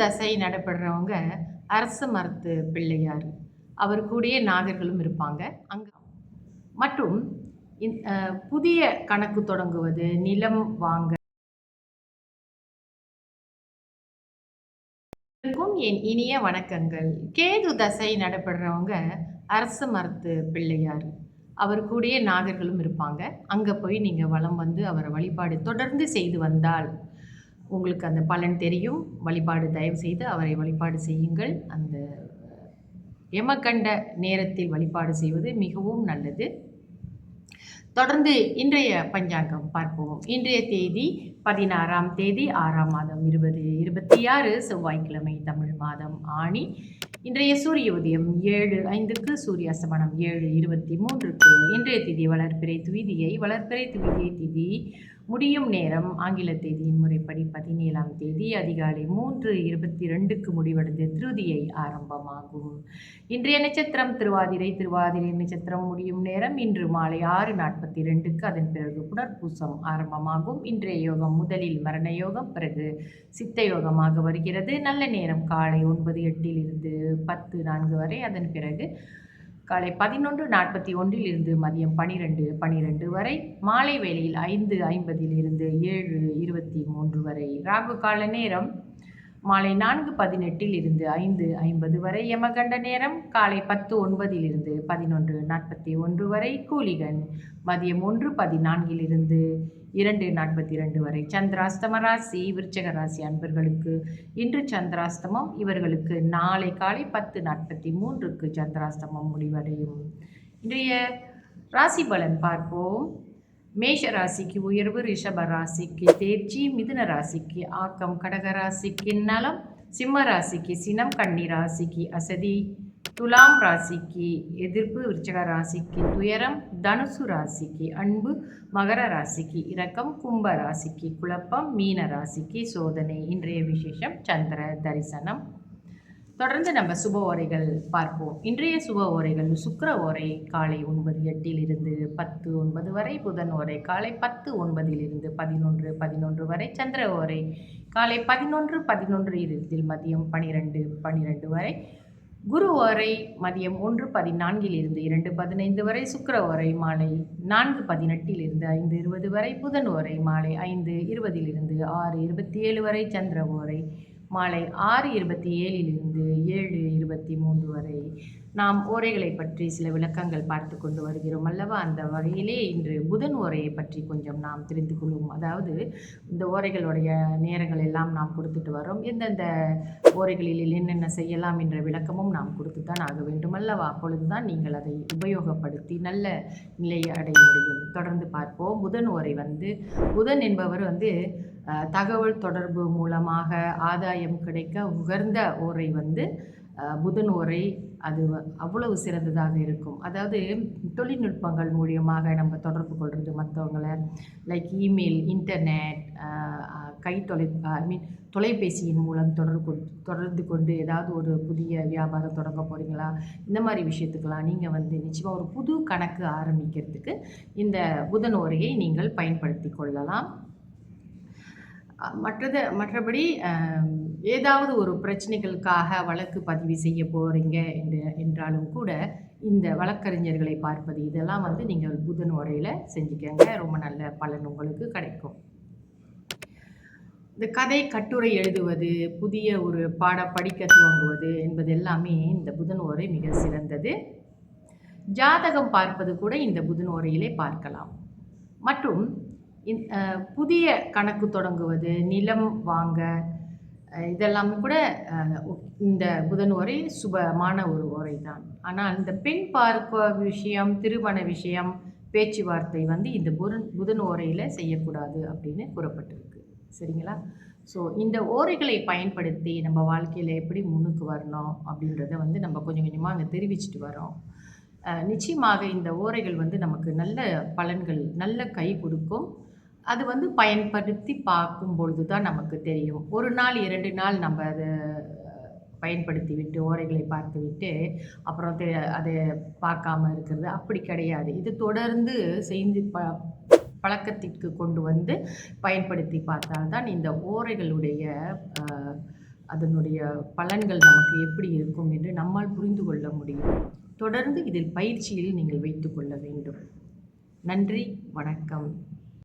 தசை நடைபெறவங்க அரச மரத்து பிள்ளையார், அவர் கூடயே நாகர்களும் இருப்பாங்க. அங்க மற்றும் புதிய கணக்கு தொடங்குவது, நிலம் வாங்க என் இனிய வணக்கங்கள். கேது தசை நடைபெறவங்க அரச மரத்து பிள்ளையார், அவர் கூடயே நாகர்களும் இருப்பாங்க. அங்கே போய் நீங்கள் வலம் வந்து அவரை வழிபாடு தொடர்ந்து செய்து வந்தால் உங்களுக்கு அந்த பலன் தெரியும். வழிபாடு தயவு செய்து அவரை வழிபாடு செய்யுங்கள். அந்த யமகண்ட நேரத்தில் வழிபாடு செய்வது மிகவும் நல்லது. தொடர்ந்து இன்றைய பஞ்சாங்கம் பார்ப்போம். இன்றைய தேதி 16ஆம் தேதி 6ஆம் மாதம் 2026 செவ்வாய்க்கிழமை, தமிழ் மாதம் ஆணி. இன்றைய சூரிய உதயம் 7:05க்கு, சூரிய அஸ்தமனம் 7:23க்கு. இன்றைய திதி வளர்பிறை துவிதியை. வளர்பிறை துவிதியை திதி முடியும் நேரம் ஆங்கில தேதியின் முறைப்படி 17ஆம் தேதி அதிகாலை 3:22க்கு முடிவடைந்து திருதியை ஆரம்பமாகும். இன்றைய நட்சத்திரம் திருவாதிரை. திருவாதிரை நட்சத்திரம் முடியும் நேரம் இன்று மாலை 6:42க்கு. அதன் பிறகு புனர்பூசம் ஆரம்பமாகும். இன்றைய யோகம் முதலில் மரண யோகம், பிறகு சித்த யோகமாக வருகிறது. நல்ல நேரம் காலை 9:08 10:04 வரை. அதன் பிறகு காலை 11:41 மதியம் 12:12 வரை. மாலை வேளையில் 5:50 7:23 வரை. ராகு கால நேரம் மாலை 4:18 5:50 வரை. யமகண்ட நேரம் காலை 10:09 11:41 வரை. கூலிகன் மதியம் 1:14 2:42 வரை. சந்திராஸ்தம ராசி விருச்சக ராசி அன்பர்களுக்கு இன்று சந்திராஸ்தமம். இவர்களுக்கு நாளை காலை 10:43க்கு சந்திராஸ்தமம் முடிவடையும். இன்றைய ராசி பலன் பார்ப்போம். மேஷ ராசிக்கு உயர்வு, ரிஷப ராசிக்கு தேர்ச்சி, மிதுன ராசிக்கு ஆக்கம், கடக ராசிக்கு நலம், சிம்ம ராசிக்கு சினம், கன்னி ராசிக்கு அசதி, துலாம் ராசிக்கு எதிர்ப்பு, விருச்சக ராசிக்கு துயரம், தனுசு ராசிக்கு அன்பு, மகர ராசிக்கு இரக்கம், கும்ப ராசிக்கு குழப்பம், மீன ராசிக்கு சோதனை. இன்றைய விசேஷம் சந்திர தரிசனம். தொடர்ந்து நம்ம சுப ஓரைகள் பார்ப்போம். இன்றைய சுப ஓரைகள்: சுக்கிர ஓரை காலை 9:08 10:09 வரை. புதன் ஓரை காலை 10:09 11:11 வரை. சந்திர ஓரை காலை 11:11 மதியம் 12:12 வரை. குரு ஓரை மதியம் 1:14 2:15 வரை. சுக்கிர ஓரை மாலை 4:18 5:20 வரை. புதன் ஓரை மாலை 5:20 6:27 வரை. சந்திர ஓரை மாலை 6:27 7:23 வரை. நாம் ஓரைகளை பற்றி சில விளக்கங்கள் பார்த்து கொண்டு வருகிறோம் அல்லவா? அந்த வகையிலே இன்று புதன் ஓரையை பற்றி கொஞ்சம் நாம் தெரிந்து கொள்வோம். அதாவது இந்த ஓரைகளுடைய நேரங்கள் எல்லாம் நாம் கொடுத்துட்டு வரோம். எந்தெந்த ஓரைகளில் என்னென்ன செய்யலாம் என்ற விளக்கமும் நாம் கொடுத்துத்தான் ஆக வேண்டும் அல்லவா? அப்பொழுதுதான் நீங்கள் அதை உபயோகப்படுத்தி நல்ல நிலையை அடைய முடியும். தொடர்ந்து பார்ப்போம். புதன் ஓரை புதன் என்பவர் தகவல் தொடர்பு மூலமாக ஆதாயம் கிடைக்க உகர்ந்த ஓரை புதன் ஓரை. அது அவ்வளவு சிறந்ததாக இருக்கும். அதாவது தொழில்நுட்பங்கள் மூலியமாக நம்ம தொடர்பு கொள்வது மற்றவங்களை, லைக் இமெயில், இன்டர்நெட், தொலைபேசியின் மூலம் தொடர்ந்து கொண்டு ஏதாவது ஒரு புதிய வியாபாரம் தொடங்க போகிறீங்களா, இந்த மாதிரி விஷயத்துக்கெல்லாம் நீங்கள் நிச்சயமாக ஒரு புது கணக்கு ஆரம்பிக்கிறதுக்கு இந்த புதன் ஓரையை நீங்கள் பயன்படுத்தி கொள்ளலாம். மற்றபடி ஏதாவது ஒரு பிரச்சனைகளுக்காக வழக்கு பதிவு செய்ய போகிறீங்க என்றாலும் கூட இந்த வழக்கறிஞர்களை பார்ப்பது இதெல்லாம் நீங்கள் புதன் ஓரையில் செஞ்சுக்கங்க. ரொம்ப நல்ல பலன் உங்களுக்கு கிடைக்கும். இந்த கதை கட்டுரை எழுதுவது, புதிய ஒரு பாடம் படிக்க துவங்குவது என்பது எல்லாமே இந்த புதன் ஓரை மிக சிறந்தது. ஜாதகம் பார்ப்பது கூட இந்த புதன் ஓரையிலே பார்க்கலாம். மற்றும் புதிய கணக்கு தொடங்குவது, நிலம் வாங்க, இதெல்லாமே கூட இந்த புதன் ஓரை சுபமான ஒரு ஓரை தான். ஆனால் இந்த பெண் பார்க்க விஷயம், திருமண விஷயம், பேச்சுவார்த்தை இந்த புதன் ஓரையில் செய்யக்கூடாது அப்படின்னு கூறப்பட்டிருக்கு. சரிங்களா? ஸோ இந்த ஓரைகளை பயன்படுத்தி நம்ம வாழ்க்கையில் எப்படி முன்னுக்கு வரணும் அப்படின்றத நம்ம கொஞ்சம் கொஞ்சமாக அங்கே தெரிவிச்சுட்டு வரோம். நிச்சயமாக இந்த ஓரைகள் நமக்கு நல்ல பலன்கள், நல்ல கை கொடுக்கும். அது பயன்படுத்தி பார்க்கும் பொழுது தான் நமக்கு தெரியும். ஒரு நாள் 2 நாள் நம்ம அதை பயன்படுத்தி விட்டு, ஓரைகளை பார்த்து விட்டு அப்புறம் அதை பார்க்காம இருக்கிறது அப்படி கிடையாது. இது தொடர்ந்து செய்து பழக்கத்திற்கு கொண்டு பயன்படுத்தி பார்த்தால்தான் இந்த ஓரைகளுடைய அதனுடைய பலன்கள் நமக்கு எப்படி இருக்கும் என்று நம்மால் புரிந்து கொள்ள முடியும். தொடர்ந்து இதில் பயிற்சியில் நீங்கள் வைத்துக் கொள்ள வேண்டும். நன்றி, வணக்கம்.